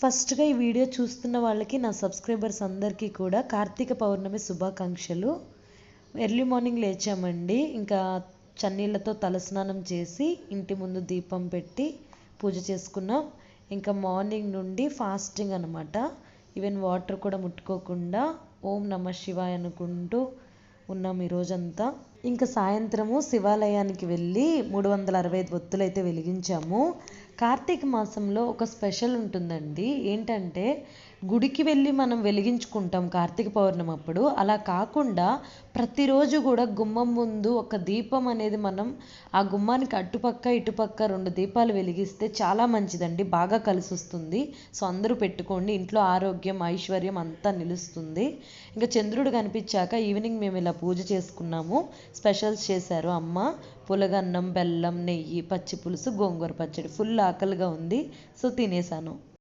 ఫస్ట్గా ఈ వీడియో చూస్తున్న వాళ్ళకి, నా సబ్స్క్రైబర్స్ అందరికీ కూడా కార్తీక పౌర్ణమి శుభాకాంక్షలు. ఎర్లీ మార్నింగ్ లేచామండి. ఇంకా చన్నీళ్ళతో తలస్నానం చేసి ఇంటి ముందు దీపం పెట్టి పూజ చేసుకున్నాం. ఇంకా మార్నింగ్ నుండి ఫాస్టింగ్ అనమాట. ఈవెన్ వాటర్ కూడా ముట్టుకోకుండా ఓం నమ శివాయ అనుకుంటూ ఉన్నాం ఈ రోజంతా. ఇంకా సాయంత్రము శివాలయానికి వెళ్ళి 365 ఒత్తులు అయితే వెలిగించాము. కార్తీక మాసంలో ఒక స్పెషల్ ఉంటుందండి. ఏంటంటే గుడికి వెళ్ళి మనం వెలిగించుకుంటాం కార్తీక పౌర్ణమి అప్పుడు. అలా కాకుండా ప్రతిరోజు కూడా గుమ్మం ముందు ఒక దీపం అనేది మనం ఆ గుమ్మానికి అటుపక్క ఇటుపక్క 2 దీపాలు వెలిగిస్తే చాలా మంచిదండి. బాగా కలిసి వస్తుంది. సో అందరూ పెట్టుకోండి. ఇంట్లో ఆరోగ్యం ఐశ్వర్యం అంతా నిలుస్తుంది. ఇంకా చంద్రుడు కనిపించాక ఈవినింగ్ మేము ఇలా పూజ చేసుకున్నాము. స్పెషల్స్ చేశారు అమ్మ. పులగన్నం, బెల్లం, నెయ్యి, పచ్చి పులుసు, గోంగూర పచ్చడి. ఫుల్ ఆకలిగా ఉంది. సో తినేసాను.